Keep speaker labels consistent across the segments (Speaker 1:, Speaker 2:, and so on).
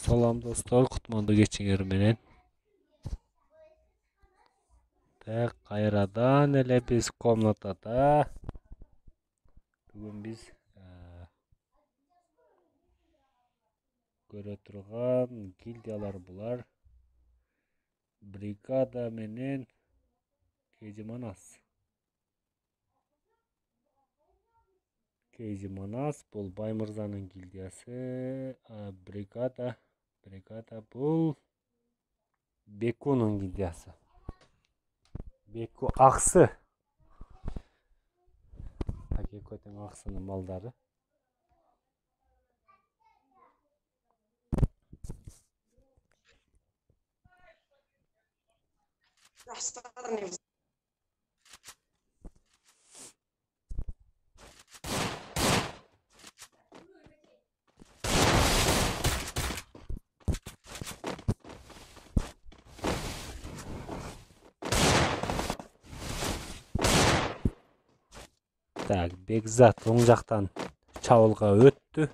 Speaker 1: Salam dostlar, kutmandı geçiңер менен. Кайрадан эле биз комнатада. Бүгүн биз көрө турган гильдиялар булар. Бригада менен Кейжи Манас. Кейжи Манас бул Баймырзанын гильдиясы, бригада бул Бекунун гильдиясы. Беку аксы. Акекотен аксынын малдары. Так, Бекзат оң жактан чабылга өттү.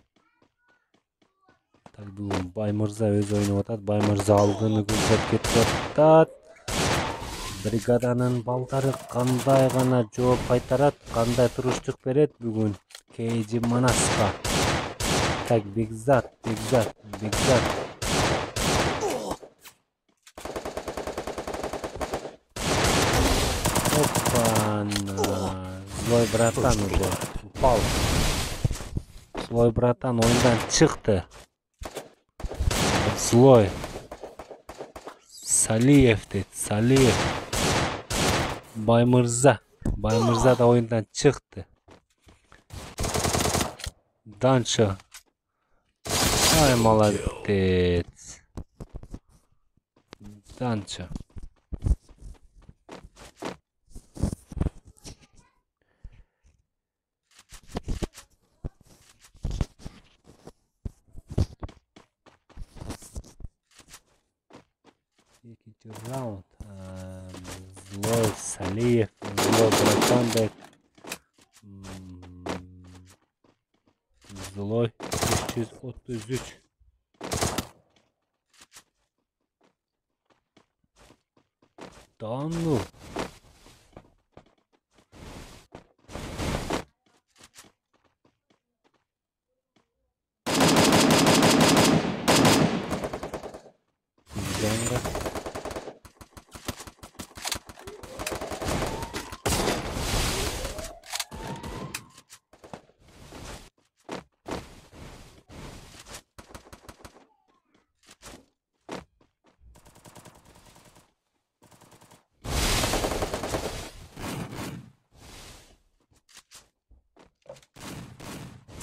Speaker 1: Так, бүгүн Баймырза өз ойноп атат. Баймырза алдыны көздөп кетип атат. Бригаданын балдары кандай гана жооп кайтарат, кандай туруштук берет бүгүн Кейжи Манаска. Так, Бекзат. Опа! Злой братан уже упал. Злой братан oyundan çıktı. Злой. Салиев dedi. Салиев. Баймырза da oyundan çıktı. Данчо. Ай, молодец. Данчо. Екінші раунд. Злой Салиев, Злой Братанбек, Злой 333. Да ну.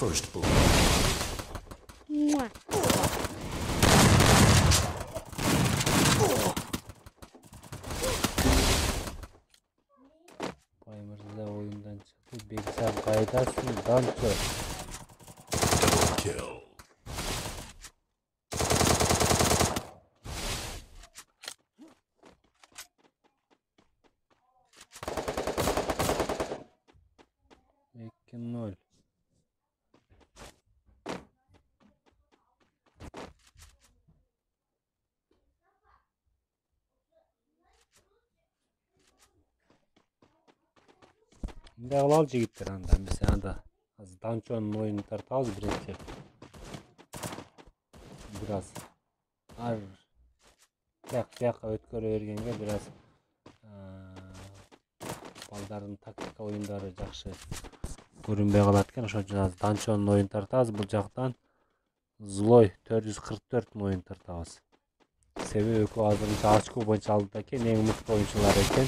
Speaker 2: First blood.
Speaker 1: Баймырза oyundan çıktı. Bekzat kaydasın. Danço.
Speaker 2: Kill.
Speaker 1: Nol. Şimdi alal jigitler anda. Mesela da Danço'nun oyunu tartalız birinci. Biraz Biyaka ötkörü örgenge biraz балдардын тактика оюндары жакшы көрүнбөй калат экен. Ошон үчүн азыр Данчонун оюн тартабыз. Бул жактан Злой 444 оюн тартабыз. Себеби экөө азырынча очко боюнча алдыда экен, эң мыкты оюнчулар экен.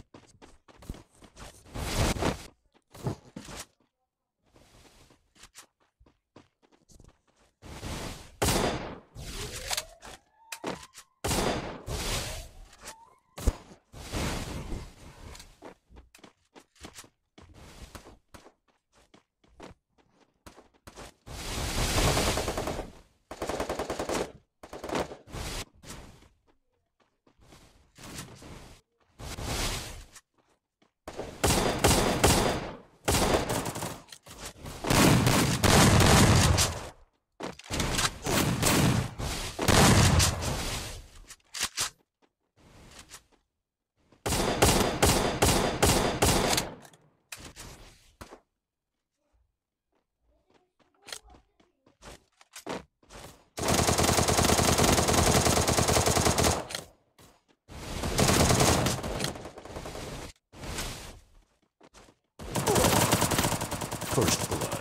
Speaker 2: First blood.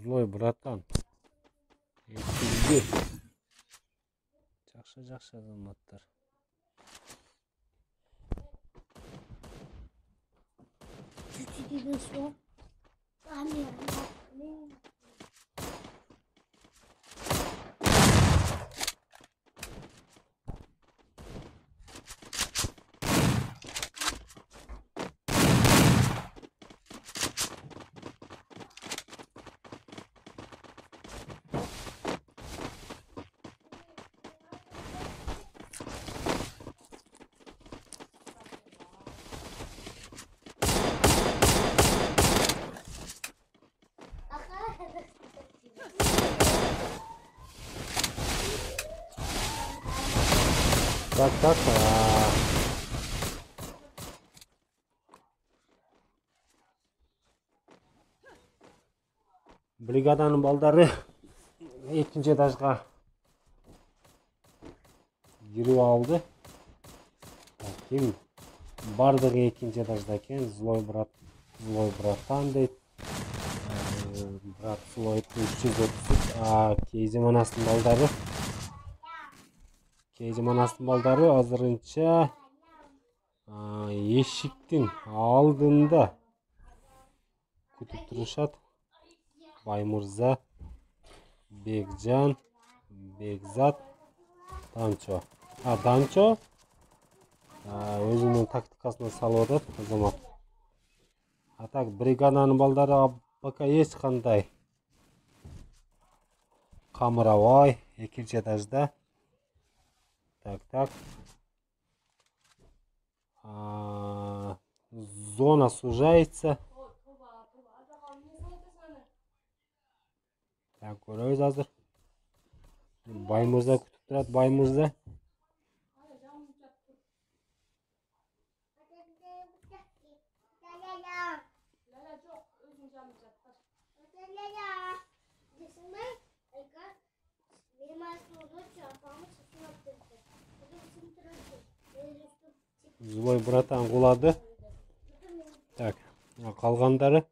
Speaker 1: Злой братан. Ешілге. Жақшы азаматтар. Так. Бригаданың балдары екінші этажға кирип алды. Ким бардығы екінші этажда екен. Злой братан дейт. Брат Злой 333. Кейземанастың балдары азырынча ешіктің алдында күтіп тұрышат. Баймырза, Бекжан, Бекзат, Данчо. Данчо өзінің тактикасына салып отыр азамат. Так, бригаданың балдары пока ешқандай камыравай екінші этажда. Так. Зона сужается. Так, көрөбүз азыр. Баймырза күтүп турат, Баймырза. Злой братан кулады. Так, калгандары.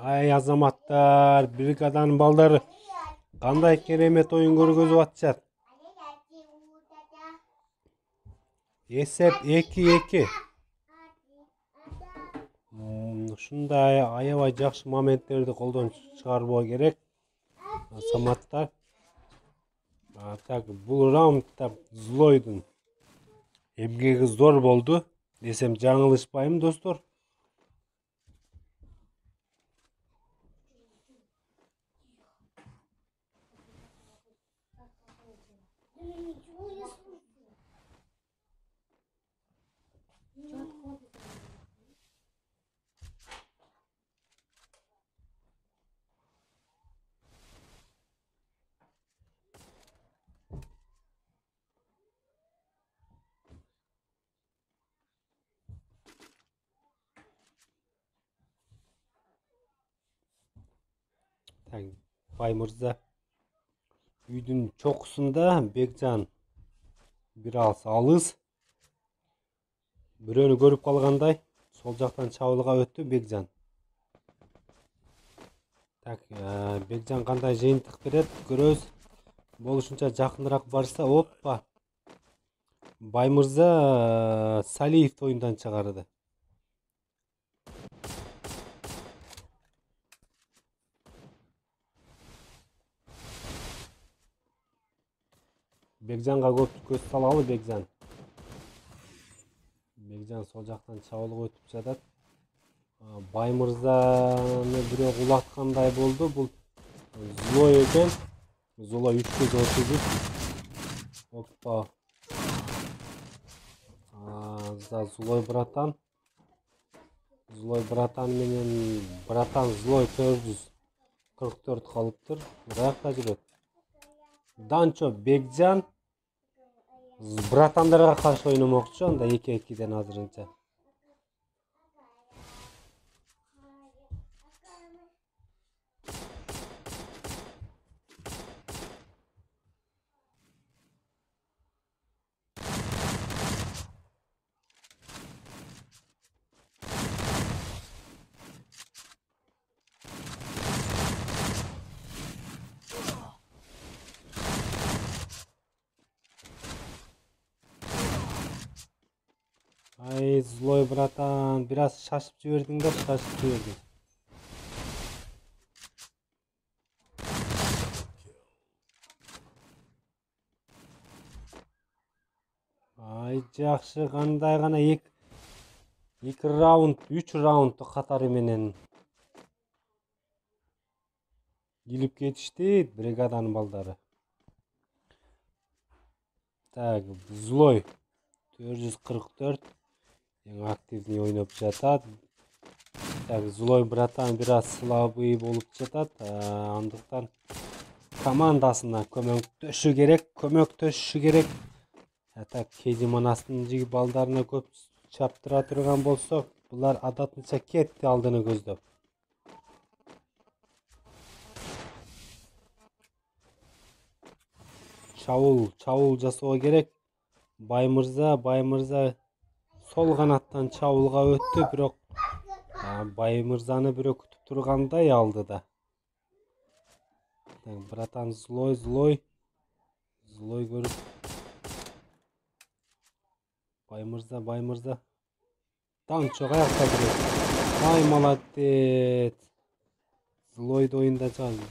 Speaker 1: Ай азаматтар, бригаданың балдары кандай керемет оюн көргөзүп атышат. Эсеп 2-2. Ушундай аябай жакшы моменттерди колдон чыгарбоо керек азаматтар. Так, бул раундда Злойдун эмгеги зор болду десем жаңылышпайм достор. Баймырза үйдүн чокусунда Бекжан бир алыс бирөөнү көрүп калгандай сол жактан чабуулга өттү Бекжан. Так, Бекжан кандай жыйынтык берет көрөбүз. Болушунча жакыныраак барса, оппа. Баймырза Салиевди оюндан чыгарды. Бекжанга көз салалы Бекжан. Бекжан сол жактан чабуулга өтүп жатат. Баймырзаны бирөө кулаткандай болду. Бул Злой экен. Злой 3-33. Оппа. Злой братан. Злой братан менен братан злой 444 калыптыр. Каякта жүрөт? Данчо Бекжан братандарга каршы ойномокчу, анда 2-2ден азырынча. Ай, злой братан, biraz шашып жибердиң да, шашып жибердиң. Ай, жакшы, кандай гана 2 раунд, 3 раундту катары менен келип кетишти бригаданын балдары. Так, злой 444 ең активный ойноп жатат. Так, злой братан biraz слабый болуп жатат. Андыктан командасына көмөктөшү керек. Так, Кедиманастын жиги балдарына көп чаптыра турган болсок, булар адатынча кетти алдыны көздөп. Чабуул жасоо керек. Баймырза сол канаттан чабуулга өттү, бирок Баймырзаны бирөө күтүп тургандай алдыда. Братан злой көрүп. Баймырза. Данчо каякта жүрөт? Ай, молодец. Злойду оюнда чыгарды.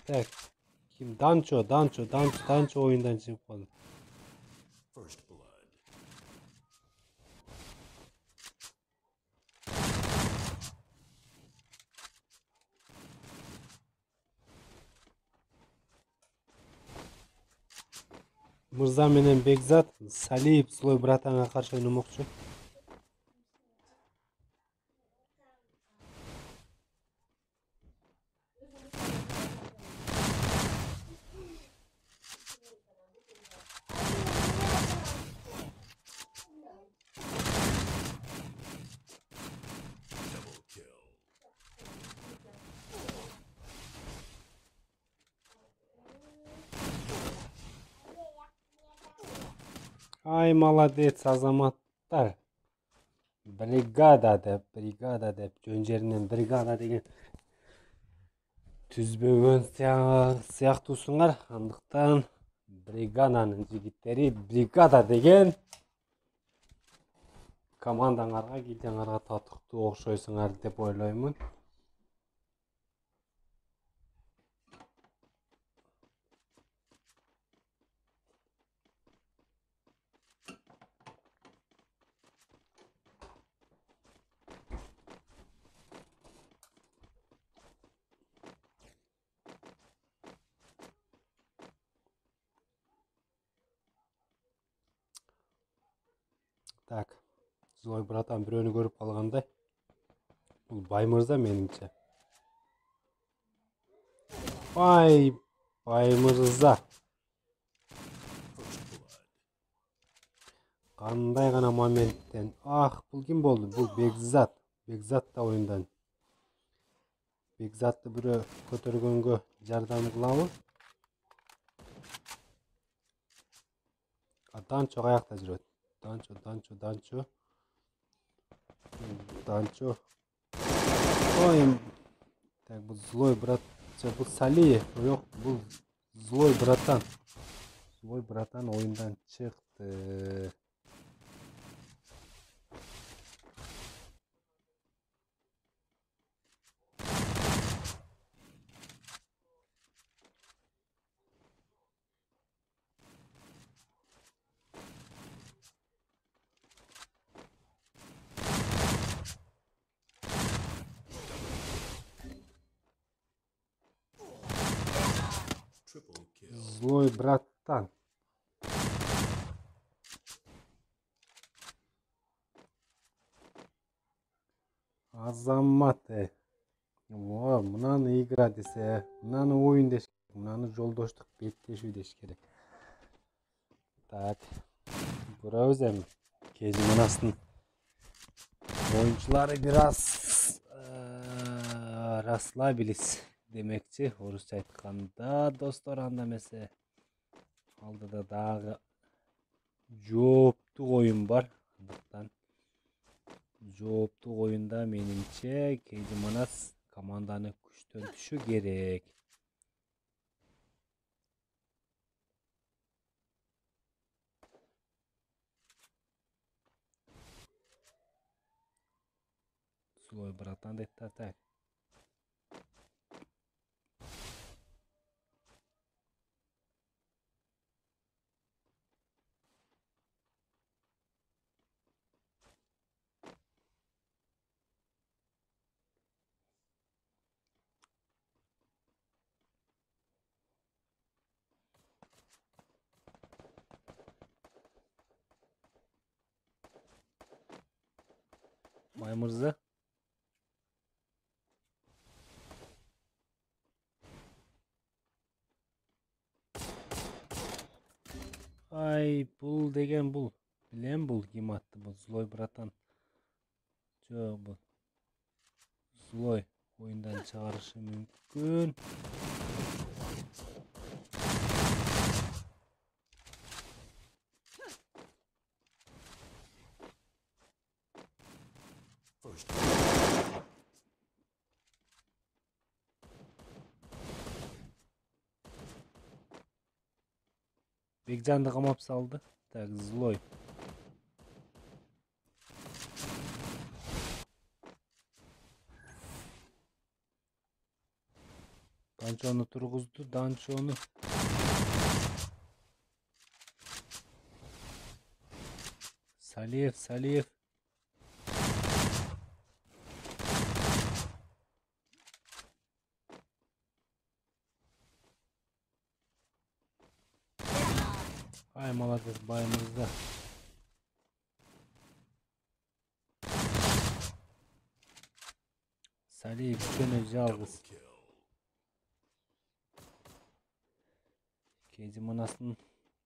Speaker 1: Так, kim? Данчо oyundan çıkıp kaldı. Мырза менен Бекзат Салиев злой братанга каршы ойномокчу. Ай, молодец азаматтар. Бригада деп жөн жеринен бригада деген түзбөгөн сыяктуусуңар. Андыктан бригаданын жигиттери бригада деген командаңарга, гильдияңарга татыктуу окшойсуңар деп ойлоймун. Так, злой братан бирөөнү көрүп калгандай. Бул Баймырза менимче. Ай, Баймырза. Кандай гана моменттен. Бул ким болду? Бул Бекзат. Бекзат да оюндан. Бекзатты бирөө көтөргөнгө жардам кылабы? Данчо каякта жүрөт? Данчо. Ой, так, бул злой брат, бул Салиев, жок, бул злой братан. Злой братан оюндан чыкты. Zloy brattan. Azamat. Wow, mынаны игра десе, мынаны ойын деш, мынаны жолдоштук беттешүү деш керек. Так, көрөбүз эми. Кези манастын oyuncuları biraz расслабились демекчи, орусча айтканда достор. Анда эмесе алдыда дагы жооптук оюн бар. Андыктан жооптук оюнда менимче Кези Манас команданы күчтөнтүшү керек. Злой братан дейт так. Бай мырза. Ай, бул деген бул. Билем бул ким атты бул? Злой братан. Жок бул. Злой oyundan чыгарышы мүмкүн. Бекжанды камап салды. Так, Злой. Данчону тургузду, Данчону. Салиев. Ай, молодец, бай мырза. Салиев жөнө жалгыз. Кези Манастын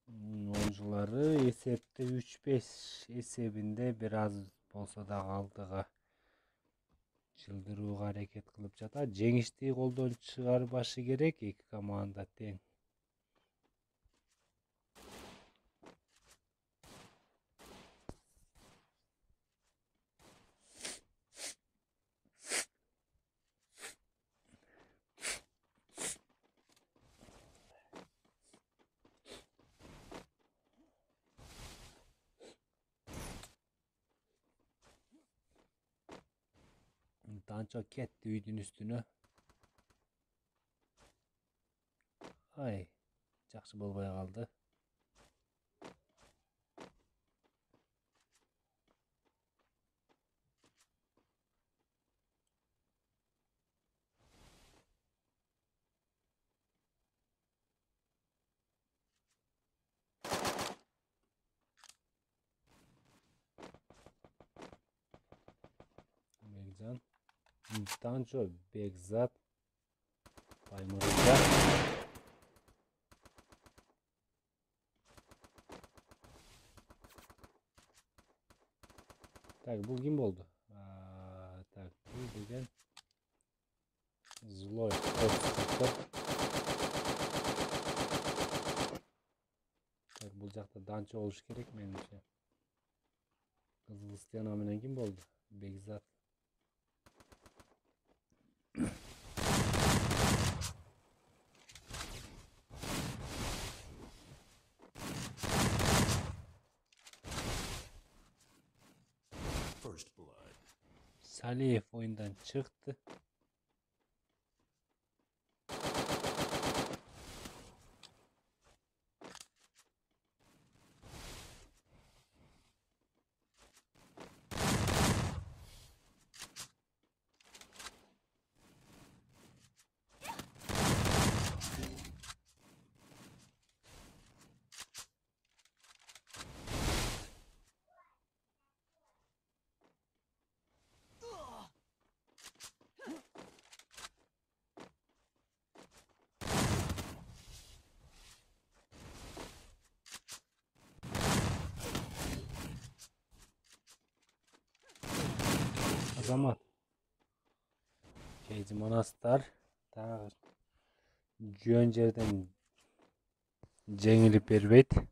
Speaker 1: oyuncuları эсепте 3-5 эсебинде бир аз болсо да алдыга жылдырууга аракет кылып жатат. Жеңишти колдон чыгарбашы керек, эки команда тең. Danço ketти үйдүн üstüne. Ay, жакшы болбой калды. Бекжан. Данчо, Бекзат. Бай мырза. Так, бул ким болду? Так, бул деген Злой. Так, бул жакта Данчо болуш керек менимче. Кызыл стена менен ким болду? Бекзат. Салиев oyundan çıktı. Azamat. Keyci Manastar daha jön жерден жеңилип бербейт.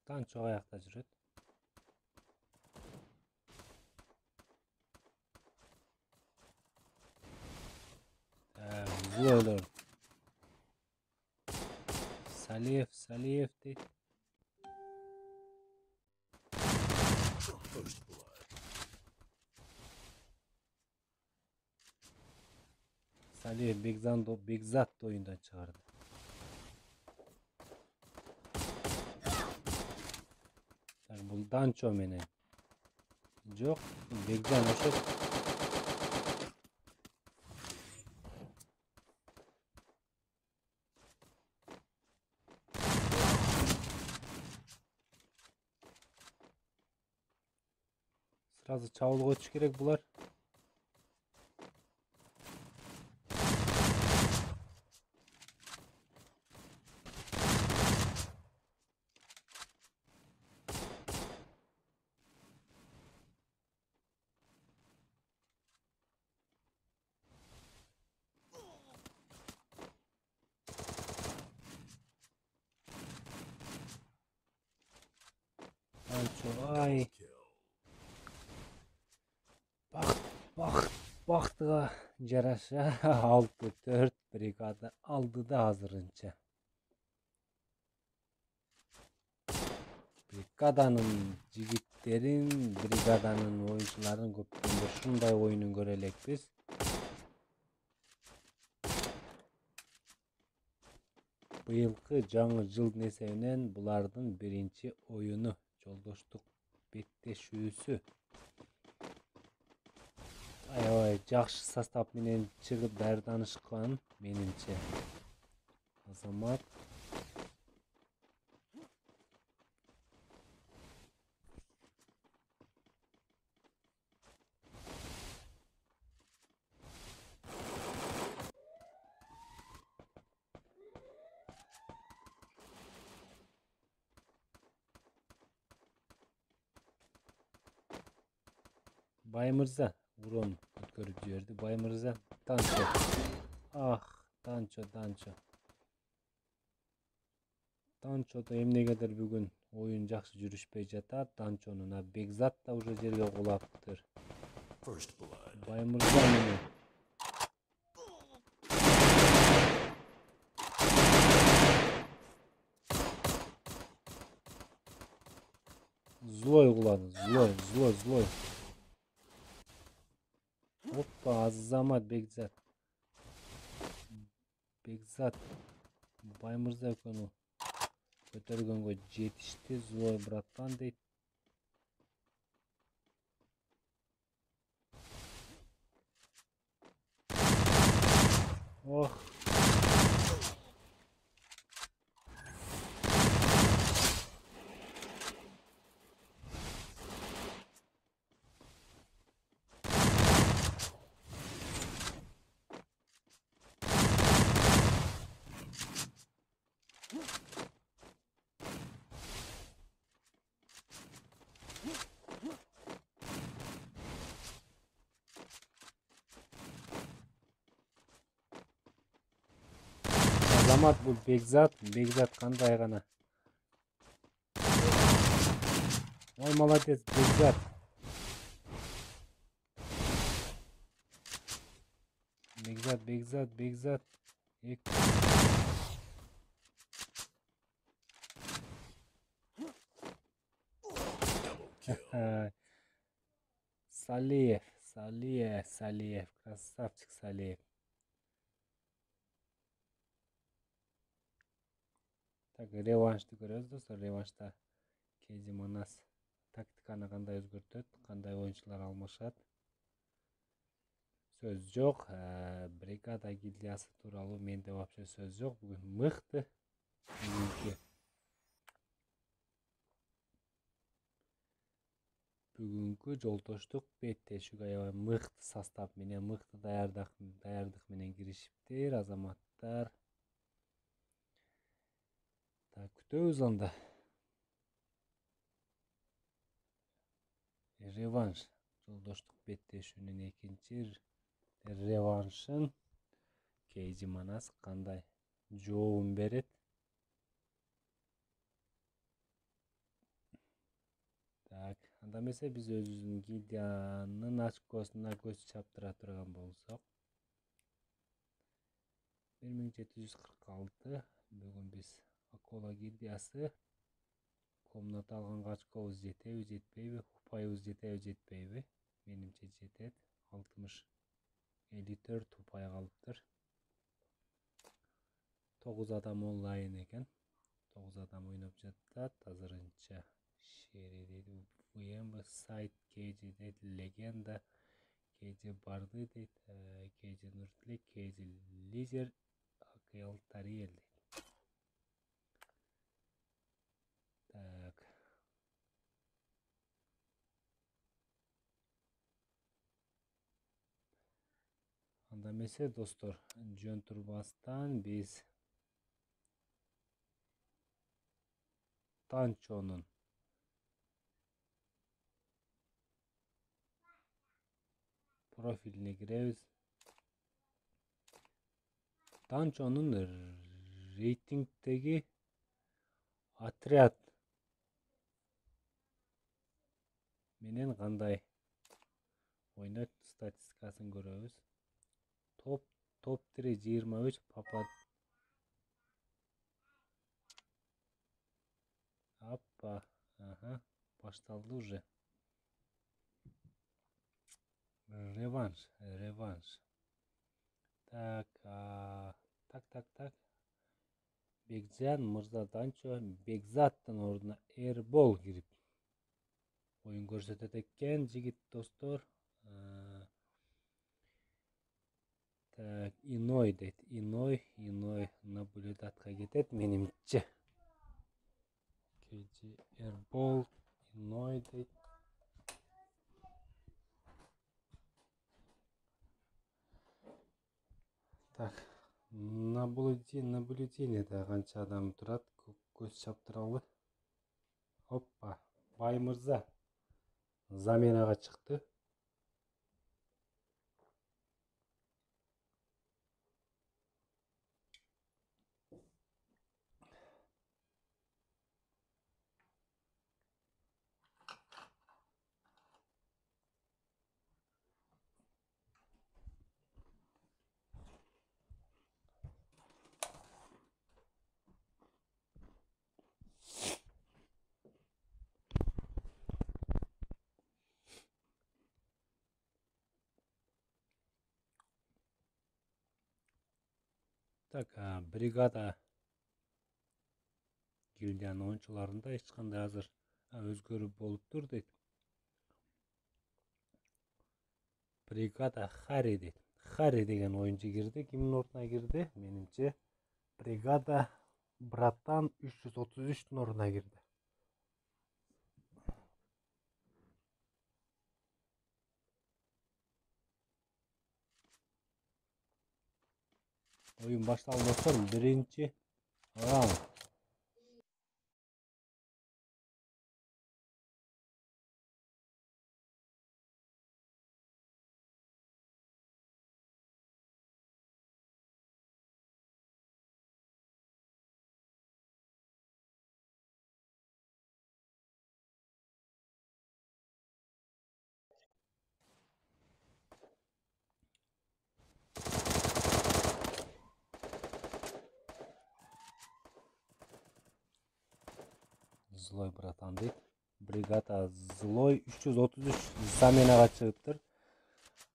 Speaker 1: Tancho ayakta жүрөт. Zloylor. Saliyev deyt. Saliyev Begzat oyundan çıkardı. Bu Dancho menen. Жоқ, Begzan ошо. Сразу чабуулга өтүш керек булар. Ay. Бактыга жараша 6-4 бригада алды да азырынча. Бригаданын жигиттерин, бригаданын оюнчуларын көптөндө ушундай оюнун көрө элекпиз. Быйылкы жаңы жылдын эсебинен булардын биринчи оюну, жолдоштук беттешүүсү. Аябай жакшы состав менен чыгып даярданышкан менимче. Азамат Baymırza Vuron ötkөрүп жиберди. Baymırza Dancho. Dancho. Dancho'da эмнегедир бүгүн оюн жакшы жүрүшпөй жатат. Dancho'нун Begzat да уже жерге кулаптыр. Baymırza менен Злой кулады. Злой. Hoppa Azamat Begzat Baymırza экөөнү көтөргөнгө жетишти. Злой братан дейт. Ох. Азамат бул Бекзат кандай гана. Ой, молодец, Бекзат. Бекзат. Салиев, красавчик Салиев. Так, реваншты көрөбүз достор. Реваншта Кейджи Манас тактиканы кандай өзгөртөт, кандай оюнчулар алмашат. Сөз жок. Бригада гильдиясы тууралуу менде вообще сөз жок. Бүгүн мыкты. Бүгүнкү жолтоштук беттешүүгө аябай мыкты состав менен, мыкты даярдык менен киришиптир азаматтар. Так, күтөбүз анда. Реванш. Жолдоштук беттешүүнүн экинчи реваншын Кейджи Манас кандай жообун берет? Так, анда эмесе биз өзүбүздүн гильдиянын очкосуна көз чаптыра турган болсок. 1746. Бүгүн биз Акола гильдиясы комната алганга очкобуз жетеби, жетпейби? Упайыбыз жетеби, жетпейби? Менимче жетет. 60-54 упай калыптыр. 9 адам онлайн экен. 9 адам ойноп жатат азырынча. Шери дейт, VM сайт, Кейджи дейт, легенда, Кейджи барды дейт, Кейджи Нуртилек, Кейджи Лизер, АКЛ Тариел дейт. Так. Анда эмесе достор, жөн турбастан биз Танчонун профилине киребиз. Танчонун рейтингдеги отряд менен кандай ойнойт статистикасын көрөбүз. Топ 3 23 папа. Аппа. Ага, башталды уже. Реванш. Так. Бекжан Мырза Танчо Бекзаттын ордуна Эрбол кирип оюн көрсөтөт экен жигит достор. Так, Иной дейт. Иной наблюдатка кетет менимче. Кейджи Эрбол, Иной дейт. Так, наблюдениеде канча адам турат, көз чаптыралы. Оппа, Бай Мырза заменага чыкты. Так, бригада гильдиянын оюнчуларында эч кандай азыр өзгөрүү болуптур дейт. Бригада Хари дейт. Хари деген оюнчу кирди. Кимдин ордуна кирди? Менимче бригада Братан 333'тün ордуна кирди. Oyun başladı dostlar. Birinci round. Zloy bratan deyip. Brigada Zloy 333 zamenaga çıkıptır.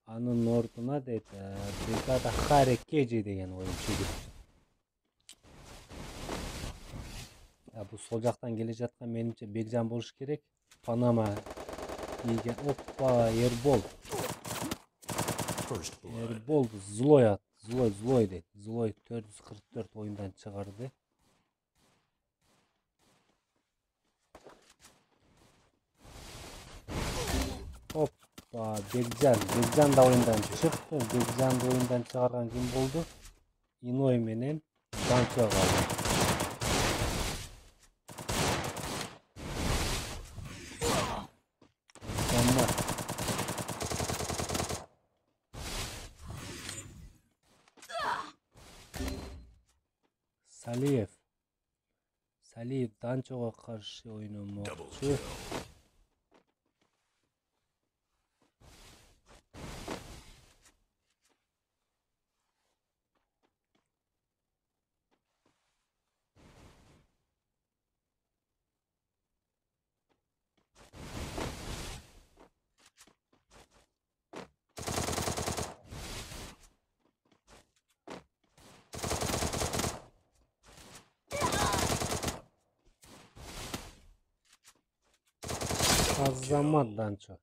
Speaker 1: Anın orduna deyip Brigada Harekeci deyen oyuncu gibi. Ya bu sol jaktan gelecekten menimçe Belcan buluş gerek. Panama giygen hoppa Erbol. Erbol Zloy at. Zloy deyip. Zloy 444 oyundan çıkardı. Hoppa Belcan da oyundan çıktı. Belcan da oyundan çıkaran kim oldu? Inoy menen Danço kaldı. Mükemmel. Saliyev Danço'ya karşı oynamakçı. Azamat Danço.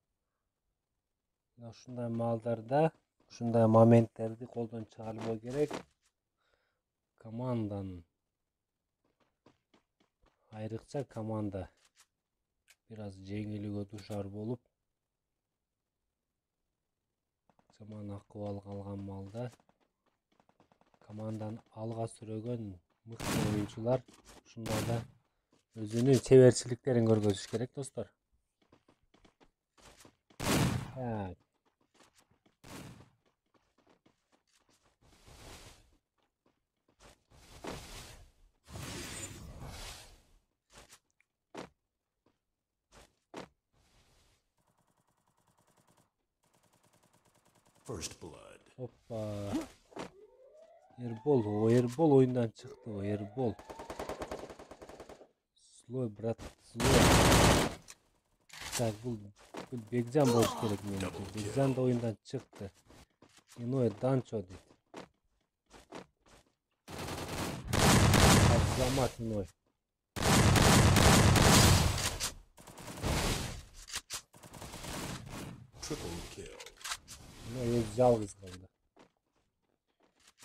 Speaker 1: Ya şunday mallarda, şunday momentlerdi koldan çıkarılma gerek. Komandanın ayrıca komanda biraz жеңилүүгө душар болуп жаман акыбал калган малда команданы алга сүрөгөн мыкты оюнчулар ушундайда өзүнүн чеберчиликтерин көргөзүш керек достор.
Speaker 2: First blood.
Speaker 1: Hoppa. Erbol oyundan çıktı o Erbol. Sloy brat, sloy. Так, bu Begcan boş gerek menimce. Begcan da oyundan çıktı. Inoy Danço dedi. Azamat Inoy.
Speaker 2: Triple kill.
Speaker 1: Inoy özü жалгыз kaldı.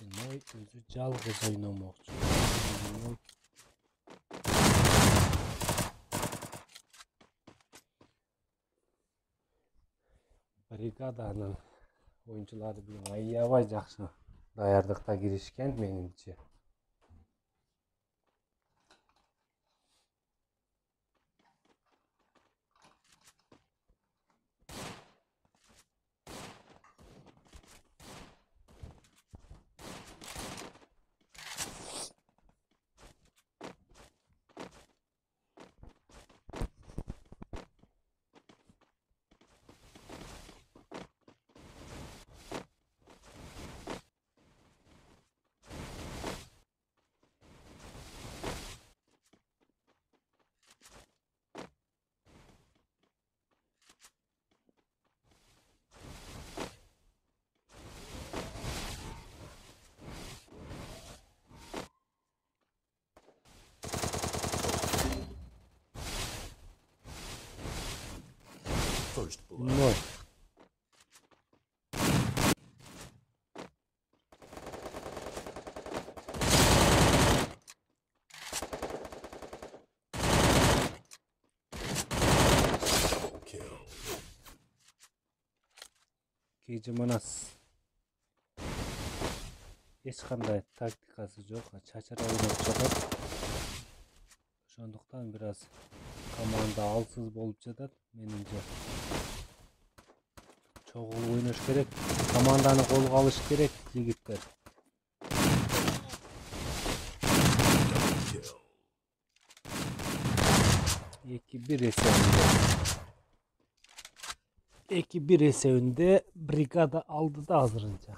Speaker 1: Inoy özü жалгыз oynamakçı. Inoy Brigadanın oyuncuları bir ayyava жақсы daярдыкта girişken menimce.
Speaker 2: First blood.
Speaker 1: Inoy.
Speaker 2: Double kill.
Speaker 1: Keyci Manas. Hiç qanday taktikası yok. Çaçara oynap жатат. Ошондуктан biraz komanda alsız bolup жатат menimce. Çoğul oynaş gerek. Komandаны kolga alış gerek yigitler.
Speaker 2: Double kill.
Speaker 1: 2-1 esevinde. 2-1 esevinde brigada aldı da hazırınca.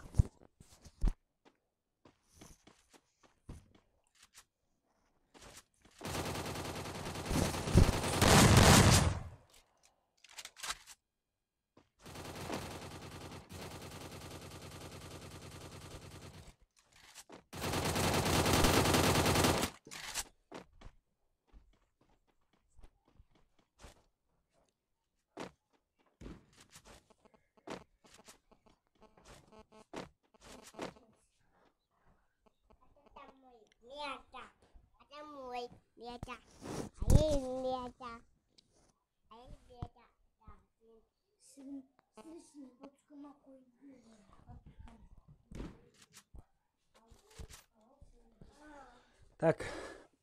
Speaker 1: Так,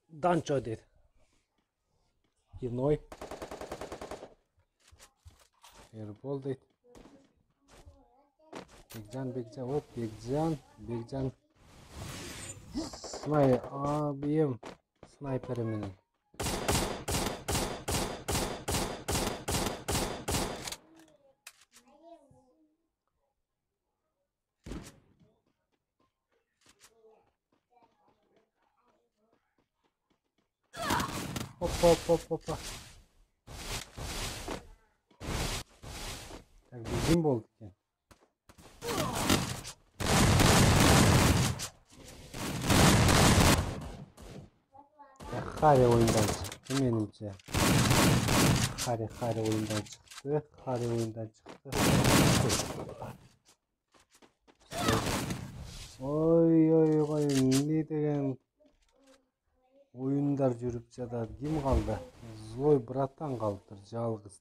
Speaker 1: Данчо dedi. Євной. Ербол дейді. Бекжан, оп, Бекжан. Абием снайпері менен. Опа. Так, bizim болдық екен. Хари ойындан шықты меніңше. Хари ойындан шықты. Ой, не деген ойындар жүріп жатады. Кім қалды? Злой братан қалды, жалғыз.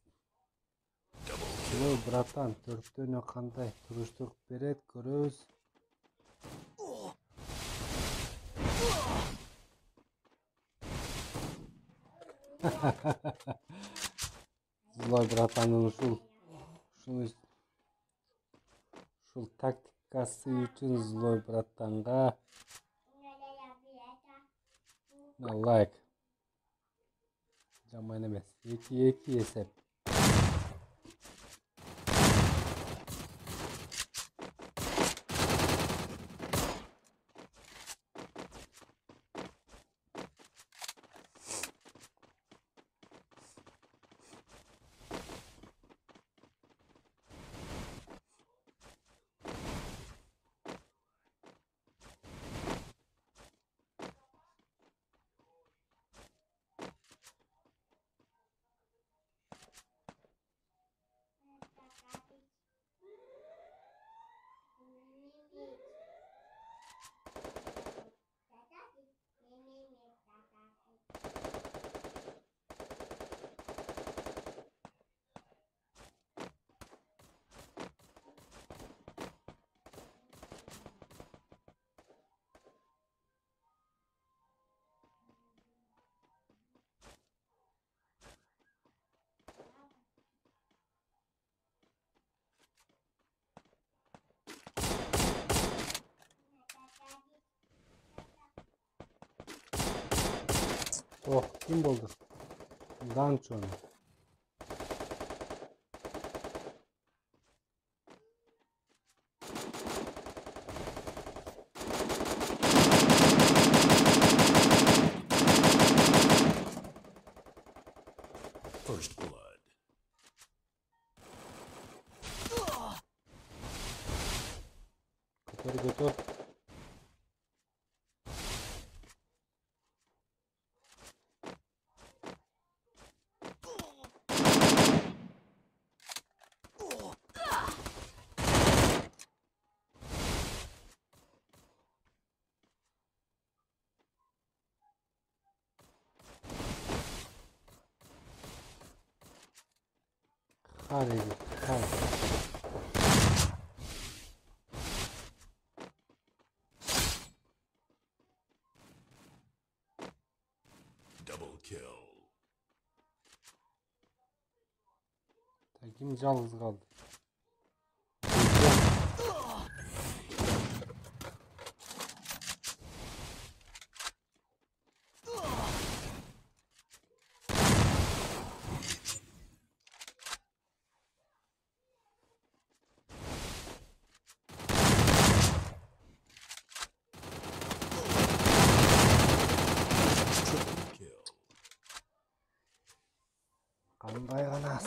Speaker 1: Злой братан, төрттөне қандай тұрыштық берет, көрөз. Злой братанын ушул тактикасы үчүн злой братанга лайк. Жаман эмес. 2-2 есеп. Oh, kim buldu? Danço'nu.
Speaker 2: First blood.
Speaker 1: Götür. Hadi.
Speaker 2: Double kill.
Speaker 1: Kim yalnız kaldı? Кандай гана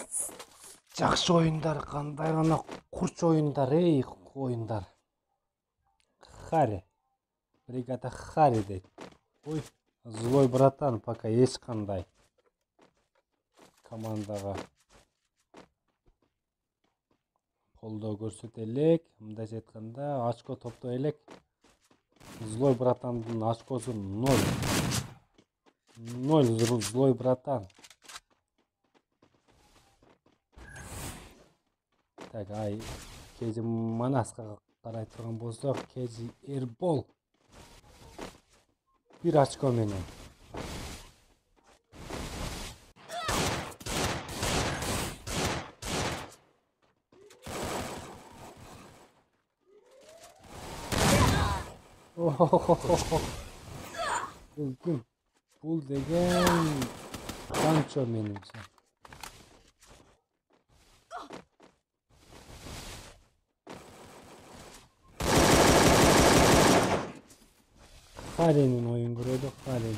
Speaker 1: жакшы оюндар, кандай гана курч оюндар, оюндар. Хари. Бригада Хари дейт. Ой, злой братан пока эч кандай командага колдоо көрсөтө элек. Мындайча айтканда, очко топтой элек. Злой братандын очкосу 0. Ноль злой братан. Так, ай кежи Манаска карай турган болсок, кежи Эрбол 1 очко менен. Бул деген канчо менимче. Халенин oyun kuruyordu, Halen.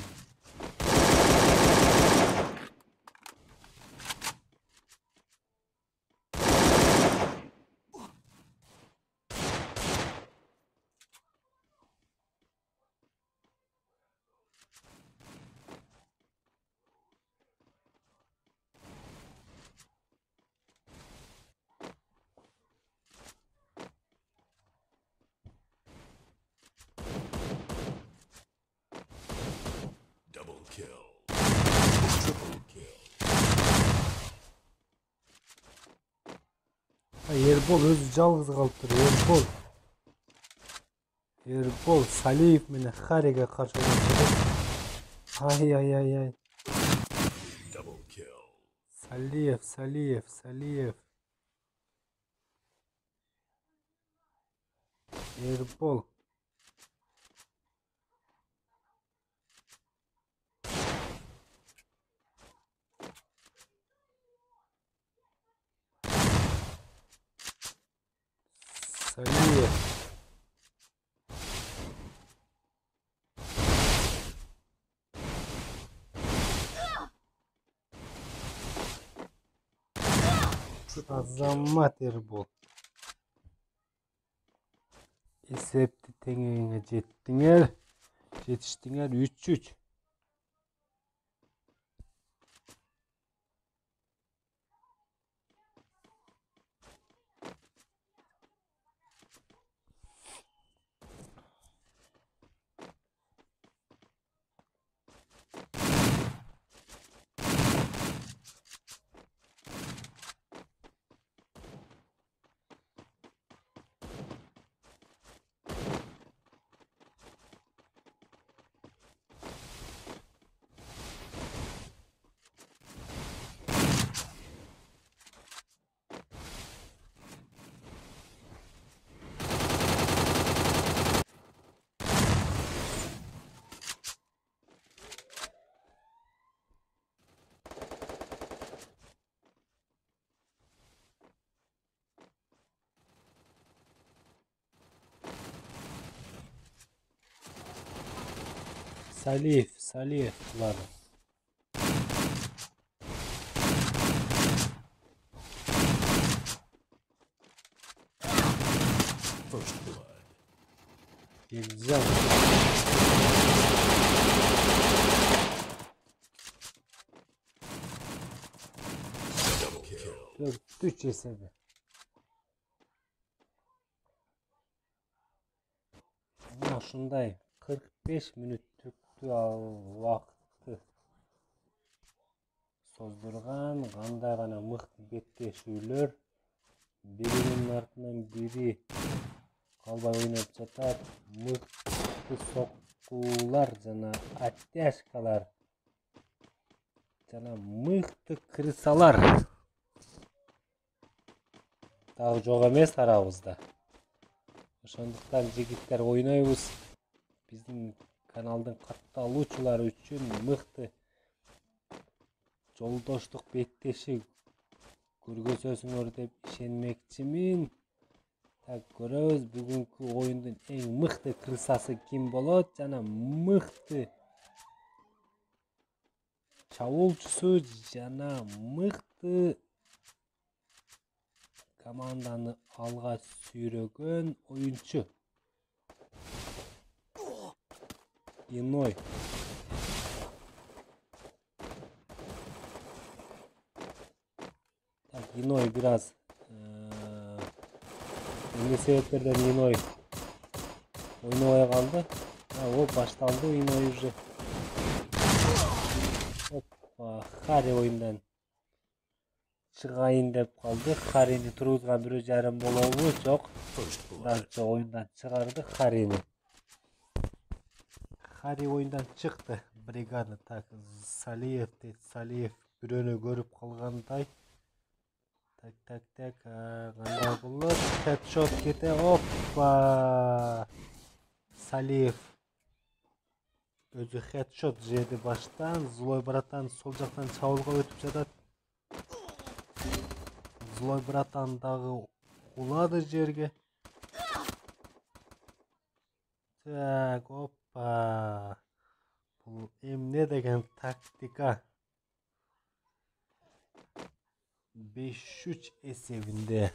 Speaker 2: Double kill. Triple kill.
Speaker 1: Эрбол өзү жалгыз калыптыр. Эрбол Салиев менен Хариге каршы ойнойт. Ай.
Speaker 2: Double kill.
Speaker 1: Салиев. Эрбол. Салиев. Азамат Эрбол. Эсепти теңегиңе жетиштиңер 3-3. Салиевлар.
Speaker 2: First blood.
Speaker 1: Güzel.
Speaker 2: Double kill.
Speaker 1: 4-3 esebi. Ana şunday 45 minütlüktü vakti sozdurgan, kандай gana mıқты беттешүүлөр, birinin артынан biri kalbay oynap жатат, mıқты sokkular жана оттяжкалар жана мықты крысалар дагы жок эмес арабызда. Ошондуктан жигиттер ойнойбуз. Биздин каналдын катталуучулары үчүн мыкты жолдоштук беттеши көргөзөсүңөр деп ишенмекчимин. Так, көрөбүз бүгүнкү оюндун эң мыкты крысасы ким болот жана мыкты чабуулчусу жана мыкты команданы алга сүйрөгөн оюнчу. Иной. Так, Иной biraz эмне себептерден Иной ойнобой калды. О, башталды Иной уже. Harry oyundan çıkayın dep kaldı. Harry'ni turguzgan bir jarım bolobu çok.
Speaker 2: First blood.
Speaker 1: Dança oyundan çıkardı Harry'ni. Harry oyundan çıktı. Brigada tak Saliyev deydi. Saliyev birönü görüp kalganday. Tak qanday bulur? Headshot kete hoppa. Saliyev özü headshot jedi baştan. Zloy Bratan sol jaqtan çabulga ötüp жатат. Zloy Bratan dağı kuladı жерге. Так, hoppa. Bu emne деген taktika. 5-3 esebinde.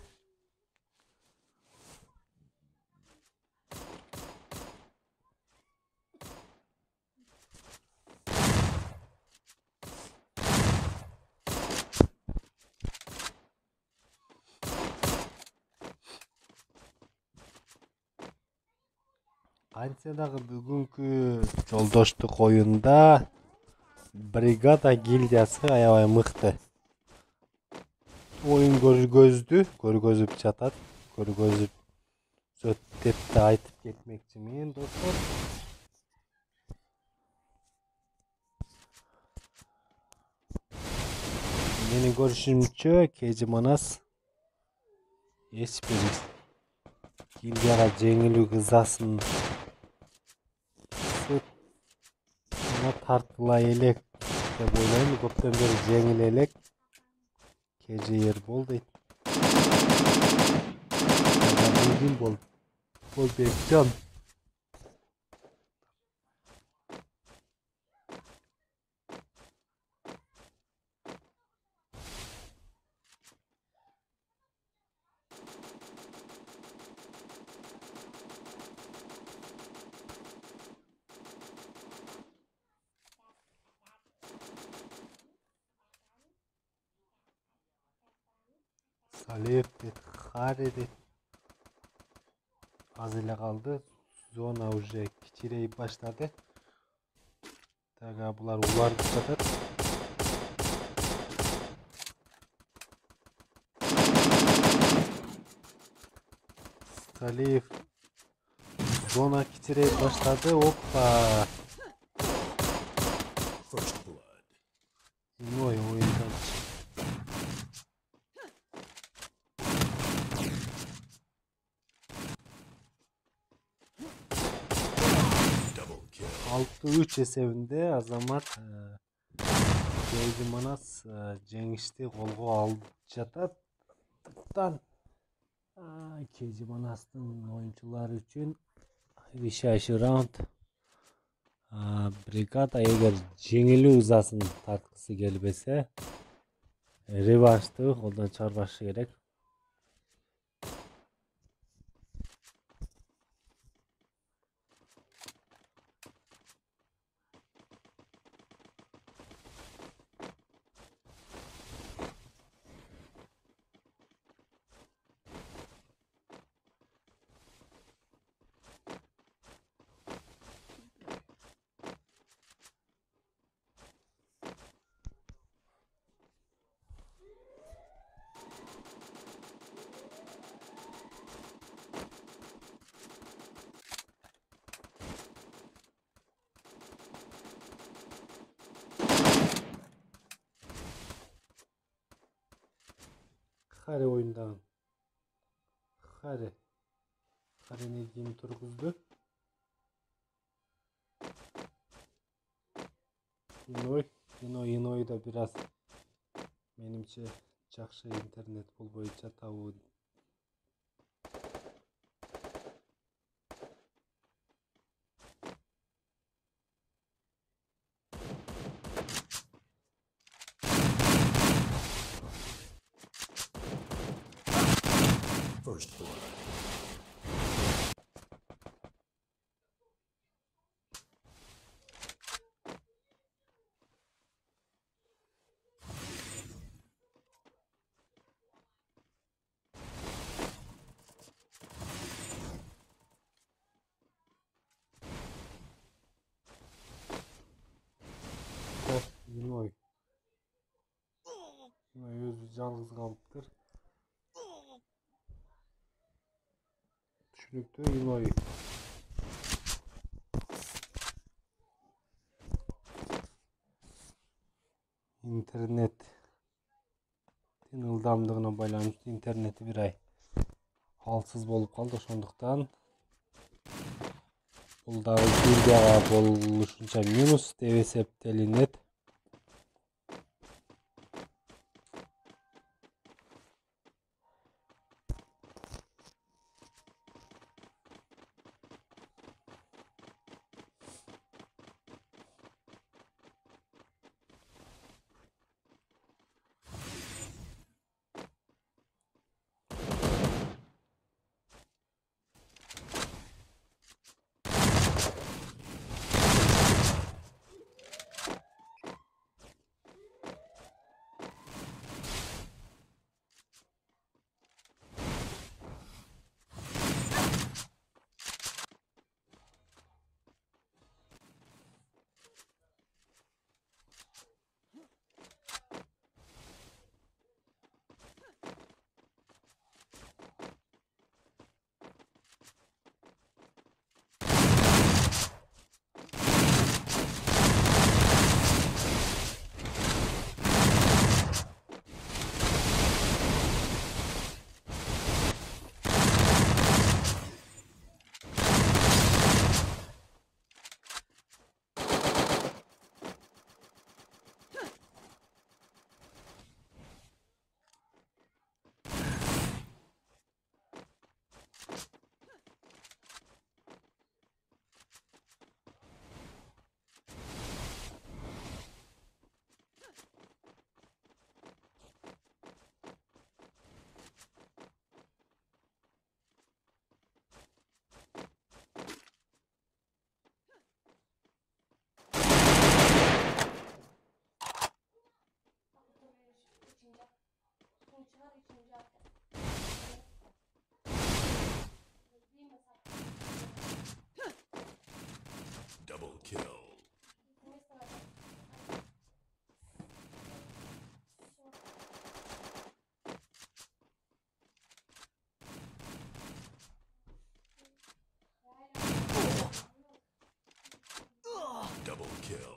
Speaker 1: Ансиядағы бүгінгі жолдоштық ойында Бригада гильдиясы аябай мықты. Oyun көргөзүп жатат. Көргөзүп деп те айтып кетмекчимин, достор. Менин көрүшүмчө Кейджи Манас эч бир гильдияга жеңилүү ызасын тартыла элек деп ойлойм. Көптөн бери жеңиле элек. KJ Ербол дейт. Болбекжан. Салиев дейт, Хари дейт. Аз эле калды. Зона уже кичирейип баштады. Тага булар уланып жатат. Салиев зона кичирейип баштады. Опа.
Speaker 2: First blood.
Speaker 1: Иной oyundan
Speaker 2: Double kill.
Speaker 1: 6-3 esebinde Azamat Кейджи Манас жеңишти колго алып жатат. Кейджи Манастын оюнчулары үчүн вишайший раунд. Бригада эгер жеңилүү ызасын тарткысы келбесе, реваншты колдон чыгарбашы керек. Хари oyundan. Hari'ni yeni turguzdu. Inoy da biraz menimçe жақсы интернет болбойча табуу.
Speaker 2: First blood.
Speaker 1: Inoy Özü жалгыз калыптыр. Түшүнүктүү Илой. Интернет ылдамдыгына байланыштуу интернети бир ай алсыз болуп калды, ошондуктан бул дагы гильдияга болушунча минус деп эсептелинет.
Speaker 2: Double kill. Double kill.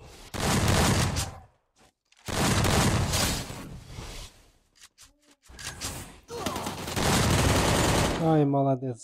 Speaker 1: Ay, молодец.